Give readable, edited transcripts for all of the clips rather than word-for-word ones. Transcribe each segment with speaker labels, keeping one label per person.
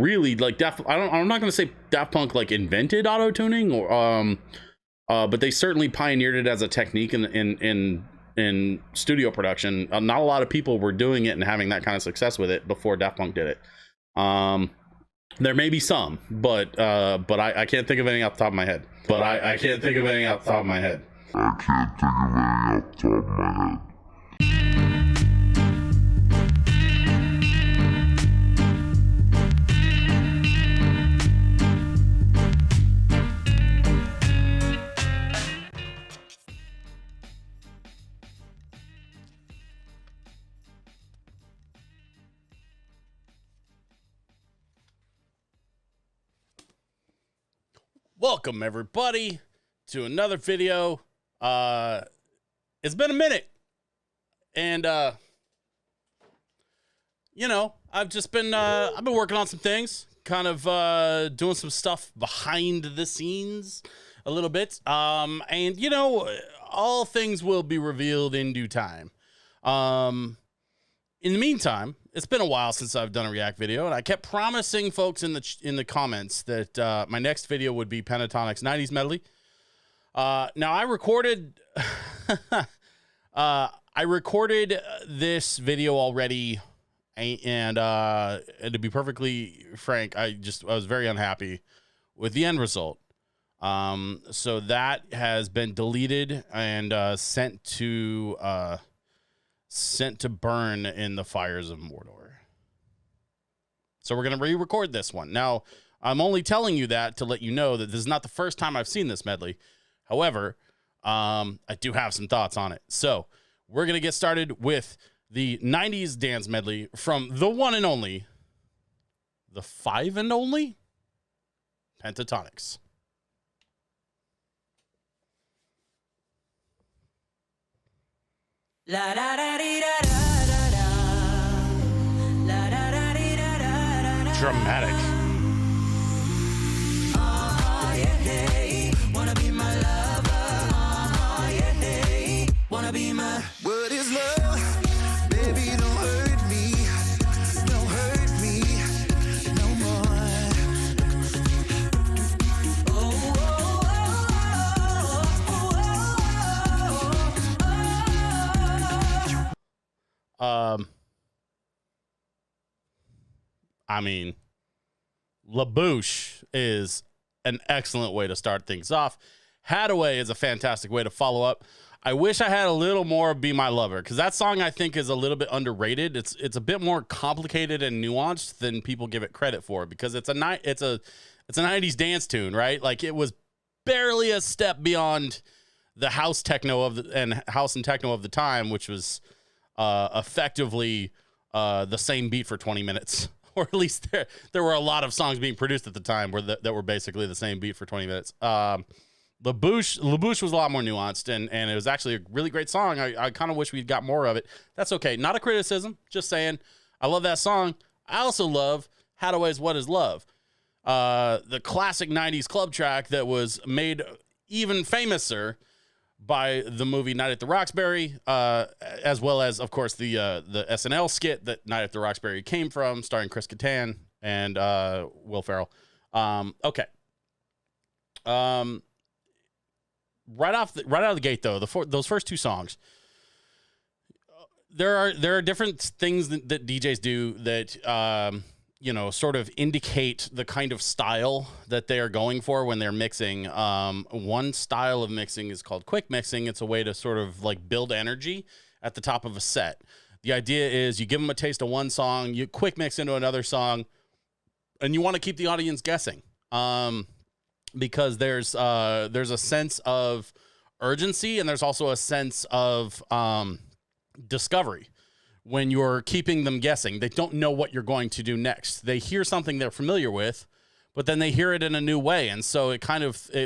Speaker 1: really like I'm not going to say Daft Punk like invented auto tuning or but they certainly pioneered it as a technique in studio production. Not a lot of people were doing it and having that kind of success with it before Daft Punk did it. There may be some, but I can't think of anything off the top of my head. I can't think of anything off the top of my head. Welcome everybody to another video. It's been a minute, and you know, I've been working on some things, kind of doing some stuff behind the scenes a little bit. And you know, all things will be revealed in due time. In the meantime, it's been a while since I've done a React video, and I kept promising folks in the comments that my next video would be Pentatonix 90s medley. Now I recorded this video already, and to be perfectly frank, I was very unhappy with the end result. So that has been deleted and sent to burn in the fires of Mordor. So we're going to re-record this one. Now, I'm only telling you that to let you know that this is not the first time I've seen this medley. However, I do have some thoughts on it. So we're going to get started with the 90s dance medley from the one and only, the five and only, Pentatonix.
Speaker 2: La da da dee da da da da. La da da dee da da da.
Speaker 1: Dramatic.
Speaker 2: Yeah, hey, wanna be my lover. Yeah, hey, wanna be my. What is love? Baby, don't hurt me. Don't hurt me no more. Oh, oh, oh, oh, oh.
Speaker 1: I mean, LaBouche is an excellent way to start things off. Hadaway is a fantastic way to follow up. I wish I had a little more Be My Lover, because that song I think is a little bit underrated. It's a bit more complicated and nuanced than people give it credit for, because it's a 90s dance tune, right? Like, it was barely a step beyond the house techno and house and techno of the time, which was effectively the same beat for 20 minutes. Or at least there were a lot of songs being produced at the time that were basically the same beat for 20 minutes. LaBouche was a lot more nuanced, and it was actually a really great song. I kind of wish we'd got more of it. That's okay. Not a criticism. Just saying, I love that song. I also love Hadaway's What Is Love, the classic 90s club track that was made even famouser by the movie Night at the Roxbury, as well as, of course, the SNL skit that Night at the Roxbury came from, starring Chris Kattan and Will Ferrell. Okay. Right out of the gate, though, those first two songs, there are different things that DJs do that you know, sort of indicate the kind of style that they are going for when they're mixing. One style of mixing is called quick mixing. It's a way to sort of like build energy at the top of a set. The idea is you give them a taste of one song, you quick mix into another song, and you want to keep the audience guessing. Because there's a sense of urgency, and there's also a sense of discovery. When you're keeping them guessing, they don't know what you're going to do next. They hear something they're familiar with, but then they hear it in a new way. And so it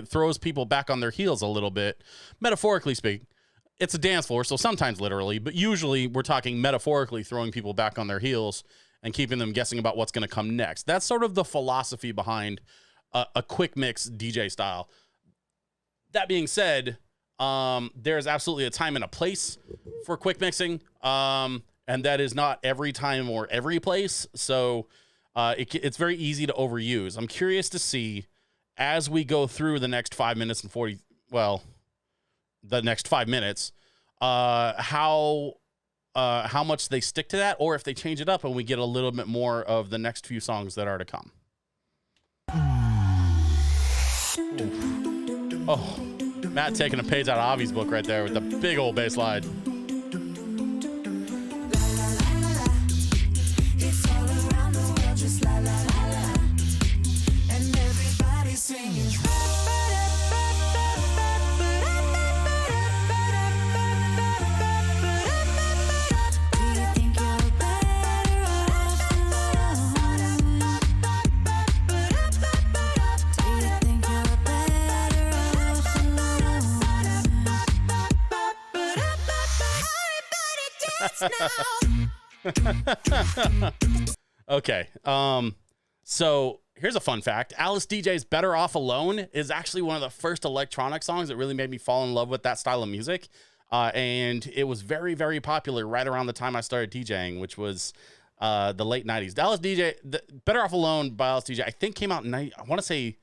Speaker 1: throws people back on their heels a little bit, metaphorically speaking. It's a dance floor, so sometimes literally, but usually we're talking metaphorically, throwing people back on their heels and keeping them guessing about what's going to come next. That's sort of the philosophy behind a quick mix DJ style. That being said, there's absolutely a time and a place for quick mixing. And that is not every time or every place. So It's very easy to overuse. I'm curious to see as we go through the next 5 minutes and 40, well, the next 5 minutes, how much they stick to that, or if they change it up and we get a little bit more of the next few songs that are to come. Oh, Matt taking a page out of Avi's book right there with the big old bass line. Okay. So here's a fun fact. Alice DJ's Better Off Alone is actually one of the first electronic songs that really made me fall in love with that style of music. And it was very, very popular right around the time I started DJing, which was the late 90s. Better Off Alone by Alice DJ, I think came out in, I want to say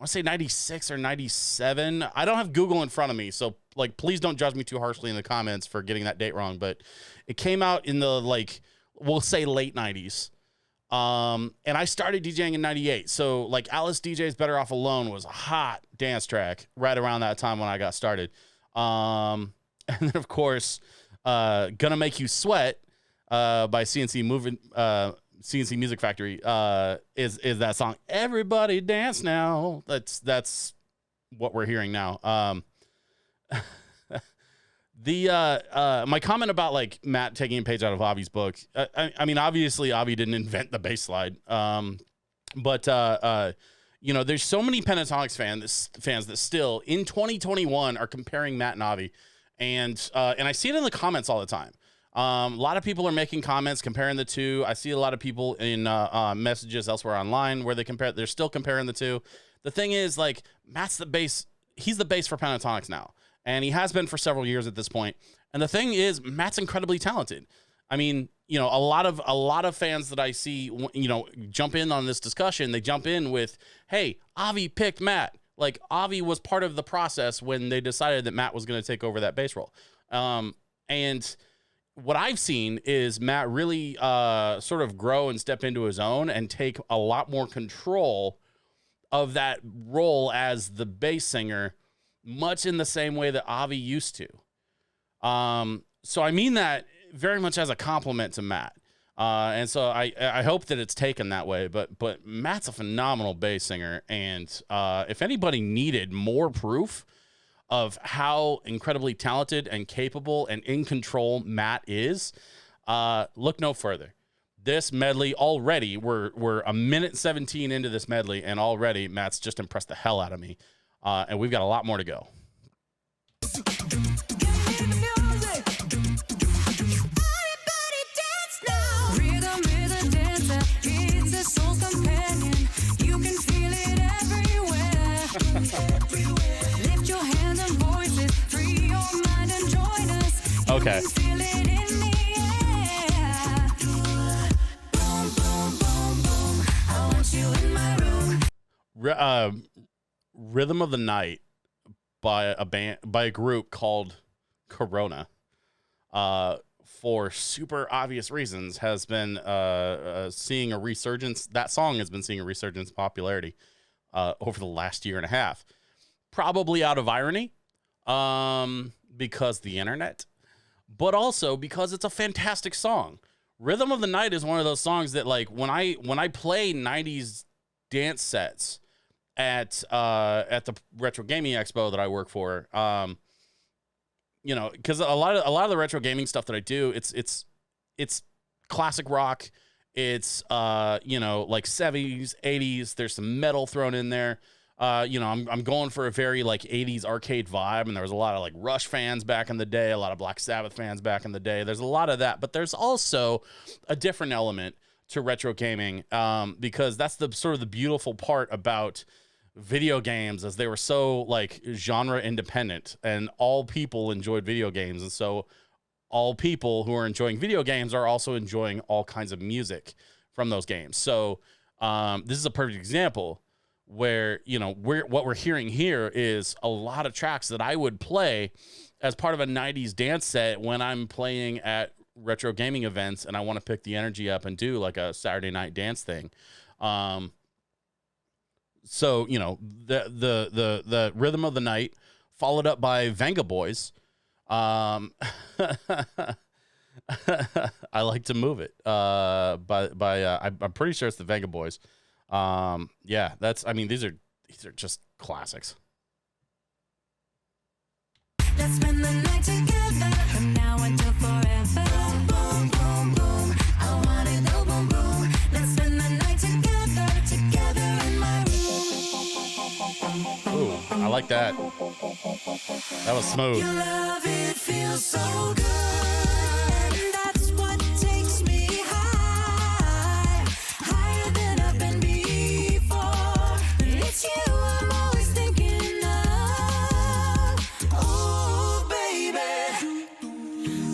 Speaker 1: 96 or 97. I don't have Google in front of me, so like please don't judge me too harshly in the comments for getting that date wrong, but it came out in the, like, we'll say late 90s. And I started DJing in 98. So like Alice DJ's Better Off Alone was a hot dance track right around that time when I got started. And then of course, Gonna Make You Sweat, by CNC Music Factory, is that song. Everybody dance now. That's what we're hearing now. My comment about like Matt taking a page out of Avi's book. I mean, obviously Avi didn't invent the bass slide. But there's so many Pentatonix fans that still in 2021 are comparing Matt and Avi, and I see it in the comments all the time. A lot of people are making comments comparing the two. I see a lot of people in messages elsewhere online where they're still comparing the two. The thing is, like, Matt's the bass. He's the bass for Pentatonix now, and he has been for several years at this point. And the thing is, Matt's incredibly talented. I mean, a lot of fans that I see, jump in on this discussion. They jump in with, "Hey, Avi picked Matt." Like, Avi was part of the process when they decided that Matt was going to take over that bass role. And what I've seen is Matt really sort of grow and step into his own and take a lot more control of that role as the bass singer, much in the same way that Avi used to. So I mean that very much as a compliment to Matt. And so I hope that it's taken that way, but Matt's a phenomenal bass singer. And if anybody needed more proof of how incredibly talented and capable and in control Matt is, look no further. This medley already, we're a minute 17 into this medley, and already Matt's just impressed the hell out of me. And we've got a lot more to go. Okay. Rhythm of the Night by a group called Corona, for super obvious reasons, has been seeing a resurgence. That song has been seeing a resurgence in popularity over the last year and a half, probably out of irony, because the internet, but also because it's a fantastic song. Rhythm of the Night is one of those songs that, like, when I play 90s dance sets at the Retro Gaming Expo that I work for, because a lot of the retro gaming stuff that I do, it's classic rock, it's like 70s, 80s. There's some metal thrown in there. I'm going for a very like 80s arcade vibe, and there was a lot of like Rush fans back in the day, a lot of Black Sabbath fans back in the day. There's a lot of that, but there's also a different element to retro gaming, because that's the sort of the beautiful part about video games, as they were so like genre independent, and all people enjoyed video games, and so all people who are enjoying video games are also enjoying all kinds of music, from those games. So this is a perfect example where, you know, what we're hearing here is a lot of tracks that I would play as part of a 90s dance set when I'm playing at retro gaming events and I want to pick the energy up and do like a Saturday night dance thing. So, you know, the rhythm of the night followed up by Venga Boys. I like to move it. I'm pretty sure it's the Venga Boys. Yeah, these are just classics.
Speaker 2: Let's spend the night together from now until forever. Boom, boom, boom, boom. I want it go boom, boom. Let's spend the night together in my room.
Speaker 1: Ooh, I like that. That was smooth.
Speaker 2: Your love, it feels so good. That's what takes me high, higher than I've been before. It's you I'm always thinking of. Oh, baby.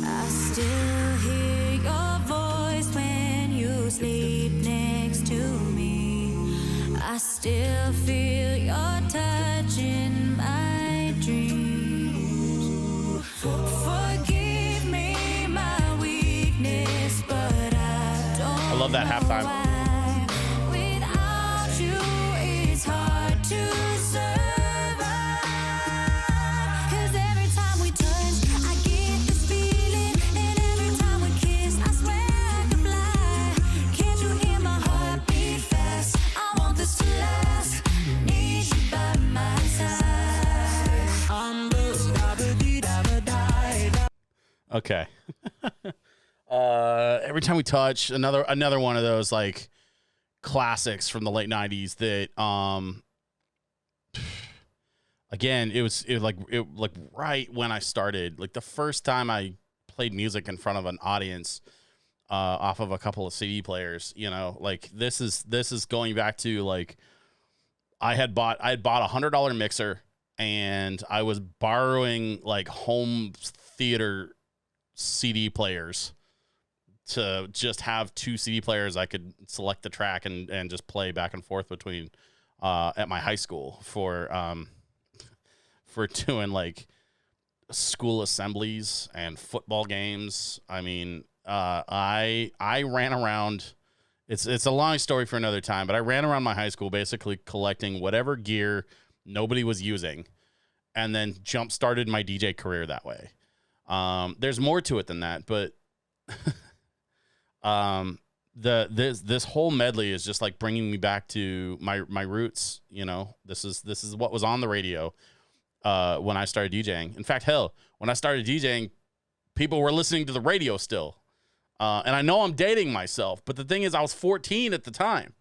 Speaker 2: I still hear your voice when you sleep next to me. I still feel your touch in my dreams. Forgive me my weakness, but I
Speaker 1: love that halftime.
Speaker 2: why. Without you, it's hard to survive. 'Cause every time we touch, I get this feeling. And every time we kiss, I swear I could fly. Can't you hear my heart beat fast? I want this to last. Need you by my side.
Speaker 1: Okay. Every time we touch, another one of those like classics from the late 90s that again, it was like right when I started, like the first time I played music in front of an audience off of a couple of CD players, you know, like this is going back to like I had bought a $100 mixer and I was borrowing like home theater CD players to just have two CD players I could select the track and just play back and forth between at my high school for doing like school assemblies and football games. I mean, I ran around. It's a long story for another time, but I ran around my high school basically collecting whatever gear nobody was using, and then jump started my DJ career that way. There's more to it than that, but this whole medley is just like bringing me back to my roots. You know, this is what was on the radio when I started DJing. In fact, hell, when I started DJing, people were listening to the radio still. And I know I'm dating myself, but the thing is I was 14 at the time.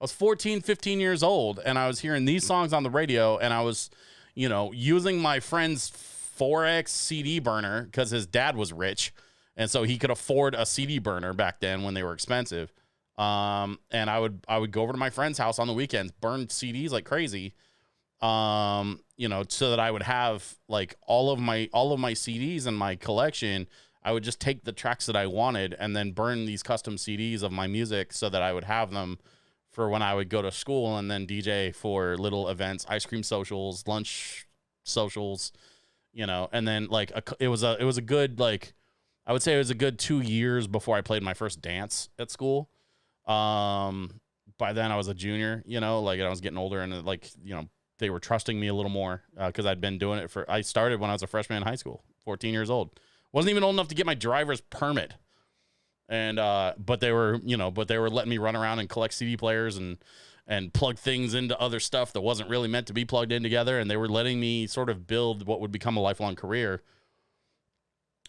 Speaker 1: I was 14, 15 years old, and I was hearing these songs on the radio, and I was, you know, using my friend's 4X CD burner because his dad was rich, and so he could afford a CD burner back then when they were expensive. And I would go over to my friend's house on the weekends, burn CDs like crazy, you know, so that I would have like all of my CDs in my collection. I would just take the tracks that I wanted and then burn these custom CDs of my music so that I would have them for when I would go to school and then DJ for little events, ice cream socials, lunch socials, you know. And then like it was a good, like, I would say it was a good 2 years before I played my first dance at school. By then I was a junior, you know, like I was getting older, and like, you know, they were trusting me a little more because I'd been doing it I started when I was a freshman in high school, 14 years old. Wasn't even old enough to get my driver's permit. And, but they were letting me run around and collect CD players and plug things into other stuff that wasn't really meant to be plugged in together. And they were letting me sort of build what would become a lifelong career.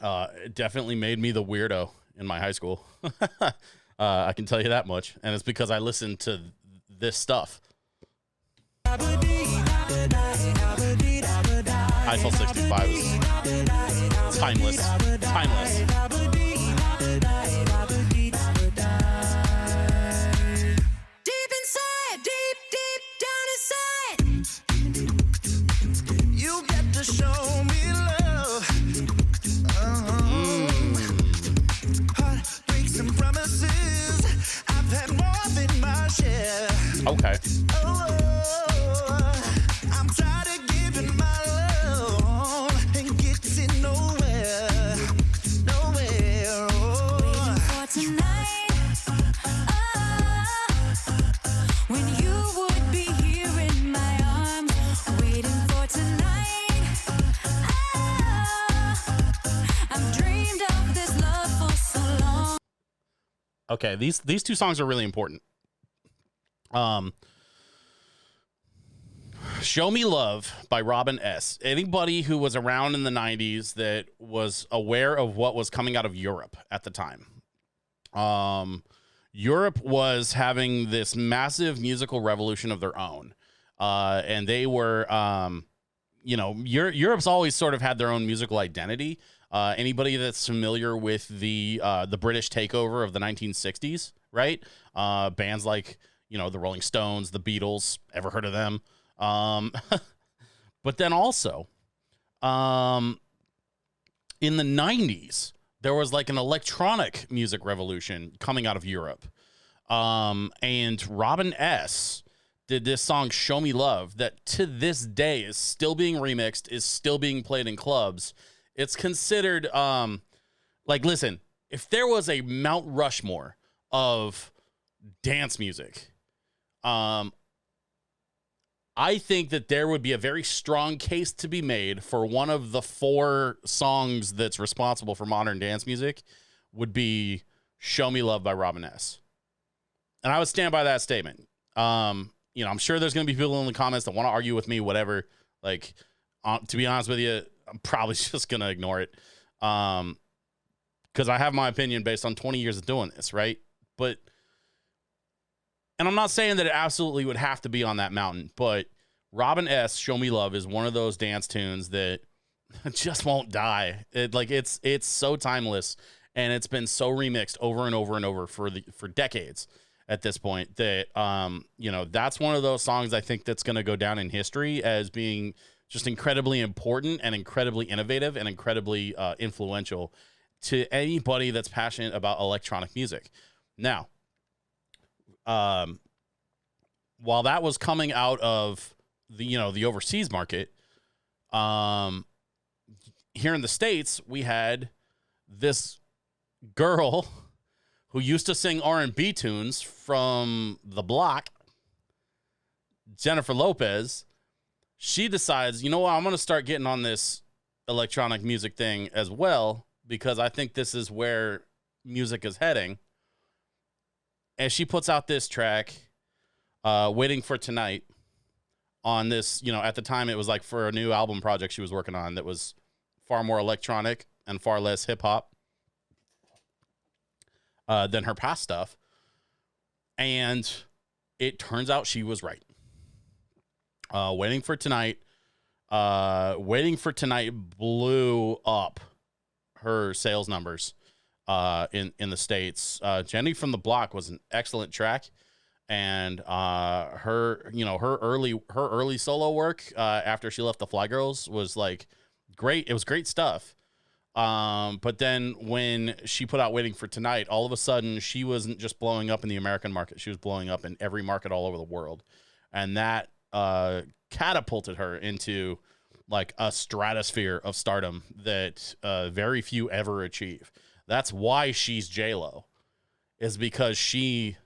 Speaker 1: It definitely made me the weirdo in my high school. I can tell you that much. And it's because I listened to this stuff. Eiffel 65 is timeless.
Speaker 2: Deep inside, deep down inside, you get to show me love. Heartbreaks and promises I've had
Speaker 1: Okay.
Speaker 2: I'm tired of giving my love and getting nowhere. Waiting for tonight. When you would be here in my arms. Waiting for tonight. I've dreamed of this love for so long.
Speaker 1: Okay, these two songs are really important. Show Me Love by Robin S. Anybody who was around in the 90s that was aware of what was coming out of Europe at the time. Europe was having this massive musical revolution of their own. And they were, Europe's always sort of had their own musical identity. Anybody that's familiar with the British takeover of the 1960s, right? Bands like, the Rolling Stones, the Beatles, ever heard of them? But then also, in the 90s, there was like an electronic music revolution coming out of Europe. And Robin S. did this song, Show Me Love, that to this day is still being remixed, is still being played in clubs. It's considered, listen, if there was a Mount Rushmore of dance music, I think that there would be a very strong case to be made for one of the 4 songs that's responsible for modern dance music would be Show Me Love by Robin S. And I would stand by that statement. I'm sure there's going to be people in the comments that want to argue with me, whatever. To be honest with you, I'm probably just going to ignore it. Because I have my opinion based on 20 years of doing this, right? And I'm not saying that it absolutely would have to be on that mountain, but Robin S. Show Me Love is one of those dance tunes that just won't die. It's so timeless, and it's been so remixed over and over and over for decades at this point that that's one of those songs I think that's going to go down in history as being just incredibly important and incredibly innovative and incredibly influential to anybody that's passionate about electronic music. Now, while that was coming out of the overseas market, here in the States, we had this girl who used to sing R&B tunes from the block, Jennifer Lopez. She decides, I'm going to start getting on this electronic music thing as well, because I think this is where music is heading. And she puts out this track, Waiting for Tonight, on this, at the time it was like for a new album project she was working on that was far more electronic and far less hip hop than her past stuff. And it turns out she was right. Waiting for Tonight blew up her sales numbers in the States. Jenny from the Block was an excellent track, and her early solo work after she left the Fly Girls was like great. It was great stuff. But then when she put out Waiting for Tonight, all of a sudden she wasn't just blowing up in the American market. She was blowing up in every market all over the world. And that catapulted her into like a stratosphere of stardom that very few ever achieve. That's why she's J-Lo, is because she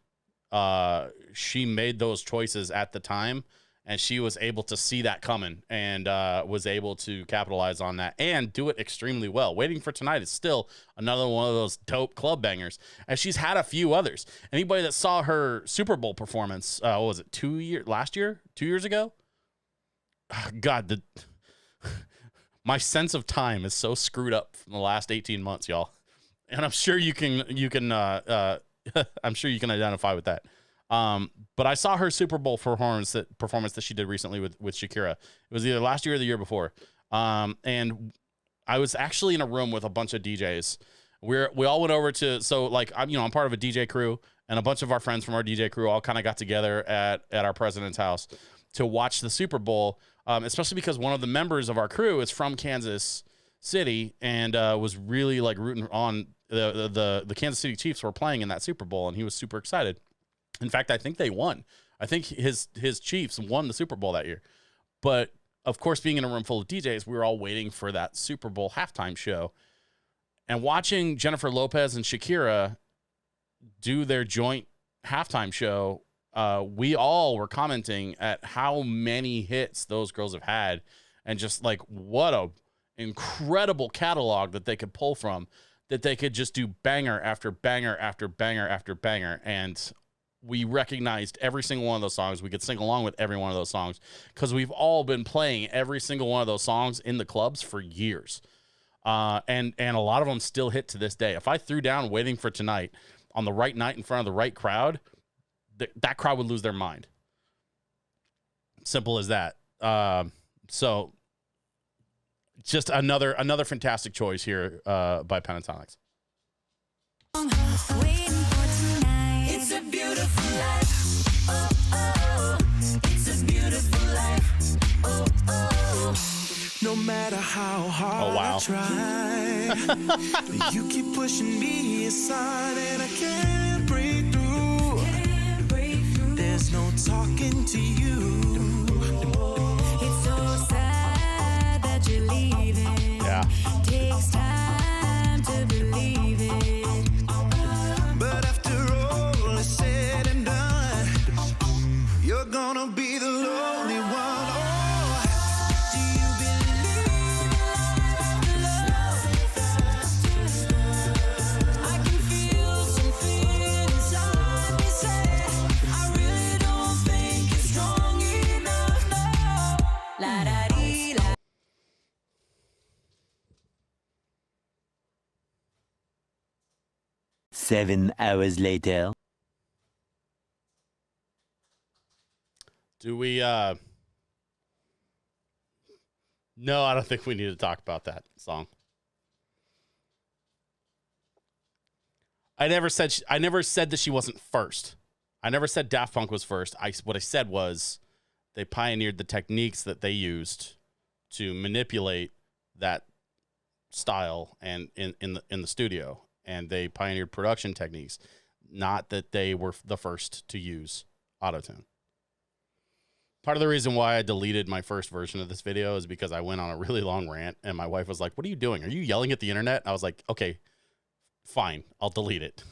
Speaker 1: made those choices at the time, and she was able to see that coming and was able to capitalize on that and do it extremely well. Waiting for Tonight is still another one of those dope club bangers, and she's had a few others. Anybody that saw her Super Bowl performance, what was it, 2 years ago? God, my sense of time is so screwed up from the last 18 months, y'all. And I'm sure you can I'm sure you can identify with that. But I saw her Super Bowl performance that she did recently with Shakira. It was either last year or the year before. And I was actually in a room with a bunch of DJs. We all went over to, I'm part of a DJ crew, and a bunch of our friends from our DJ crew all kind of got together at our president's house to watch the Super Bowl, especially because one of the members of our crew is from Kansas City and was really like rooting on the Kansas City Chiefs were playing in that Super Bowl, and he was super excited. In fact, I think they won. I think his Chiefs won the Super Bowl that year. But of course, being in a room full of DJs, we were all waiting for that Super Bowl halftime show. And watching Jennifer Lopez and Shakira do their joint halftime show, we all were commenting at how many hits those girls have had, and just like what a incredible catalog that they could pull from, that they could just do banger after banger after banger after banger. And we recognized every single one of those songs. We could sing along with every one of those songs because we've all been playing every single one of those songs in the clubs for years. And a lot of them still hit to this day. If I threw down Waiting for Tonight on the right night in front of the right crowd, that crowd would lose their mind. Simple as that. So just another fantastic choice here by Pentatonix.
Speaker 2: It's a beautiful life. Oh, oh, it's a beautiful life. Oh, oh. No matter how hard I try, you keep pushing me aside and I can't break through. There's no talking to you. It's so sad that you're leaving.
Speaker 1: Yeah.
Speaker 2: Takes time to believe it. But after all is said and done, you're gonna be the lonely one.
Speaker 3: Seven hours later.
Speaker 1: Do we, no, I don't think we need to talk about that song. I never said that she wasn't first. I never said Daft Punk was first. What I said was they pioneered the techniques that they used to manipulate that style and in the studio. And they pioneered production techniques, not that they were the first to use autotune. Part of the reason why I deleted my first version of this video is because I went on a really long rant, and my wife was like, "What are you doing? Are you yelling at the internet?" I was like, "Okay, fine, I'll delete it."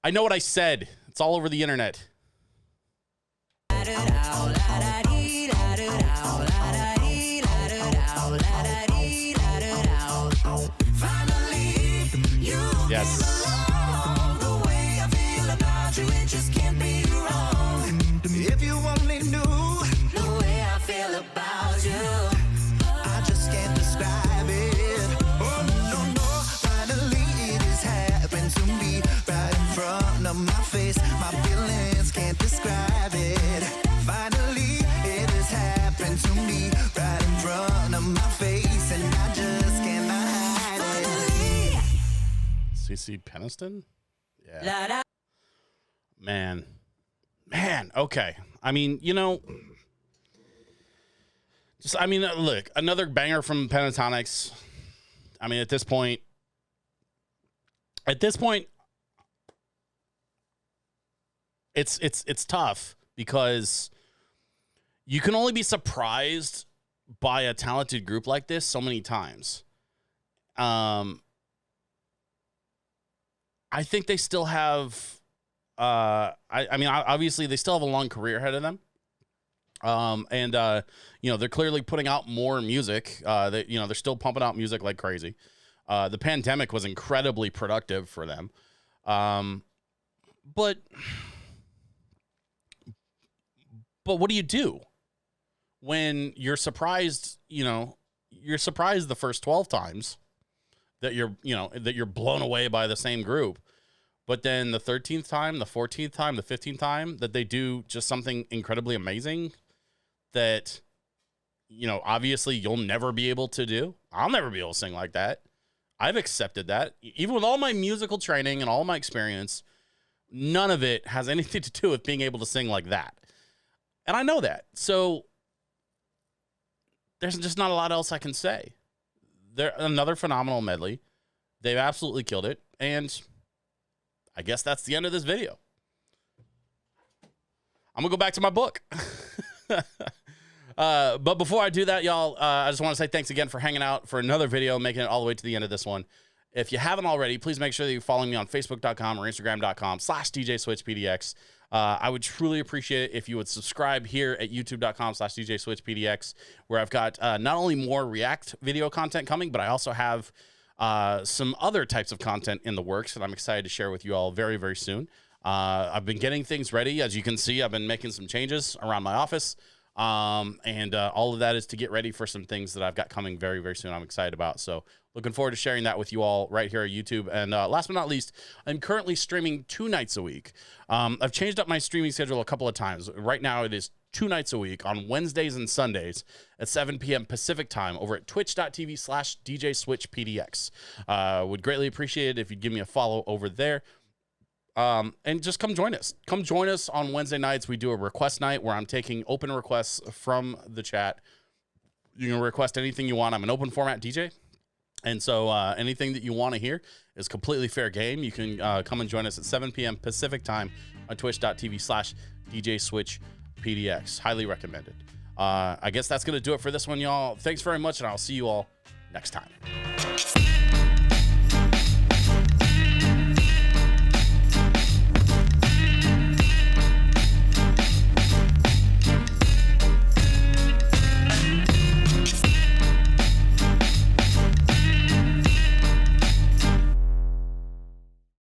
Speaker 1: I know what I said. It's all over the internet. Yes.
Speaker 2: The way I feel about you, it just can't be wrong. If you only knew the way I feel about you, I just can't describe it. Oh, no, no. Finally, it has happened to me right in front of my face. My feelings can't describe it. Finally, it has happened to me right in front of my face, and I just cannot hide it.
Speaker 1: CC Peniston? Yeah. Man. Okay. I mean, look, another banger from Pentatonix. I mean, at this point, it's tough because you can only be surprised by a talented group like this so many times. I think they still have, obviously they still have a long career ahead of them. They're clearly putting out more music. They're still pumping out music like crazy. The pandemic was incredibly productive for them. But what do you do when you're surprised, the first 12 times that you're blown away by the same group, but then the 13th time, the 14th time, the 15th time that they do just something incredibly amazing that, obviously you'll never be able to do. I'll never be able to sing like that. I've accepted that. Even with all my musical training and all my experience, none of it has anything to do with being able to sing like that. And I know that. So there's just not a lot else I can say. They're another phenomenal medley. They've absolutely killed it. And I guess that's the end of this video. I'm gonna go back to my book. But before I do that, y'all, I just want to say thanks again for hanging out for another video, making it all the way to the end of this one. If you haven't already, please make sure that you're following me on Facebook.com or Instagram.com/DJSwitchPDX. I would truly appreciate it if you would subscribe here at YouTube.com/DJSwitchPDX, where I've got not only more React video content coming, but I also have some other types of content in the works that I'm excited to share with you all very, very soon. I've been getting things ready. As you can see, I've been making some changes around my office. And all of that is to get ready for some things that I've got coming very, very soon. I'm excited about. So looking forward to sharing that with you all right here at YouTube. And last but not least, I'm currently streaming 2 nights a week. I've changed up my streaming schedule a couple of times. Right now it is 2 nights a week on Wednesdays and Sundays at 7 p.m. Pacific time over at twitch.tv/DJSwitchPDX. Would greatly appreciate it if you'd give me a follow over there. And just come join us. Come join us on Wednesday nights. We do a request night where I'm taking open requests from the chat. You can request anything you want. I'm an open format DJ. And so anything that you want to hear is completely fair game. You can come and join us at 7 p.m. Pacific time on twitch.tv/DJSwitchPDX. Highly recommended. I guess that's going to do it for this one, y'all. Thanks very much, and I'll see you all next time.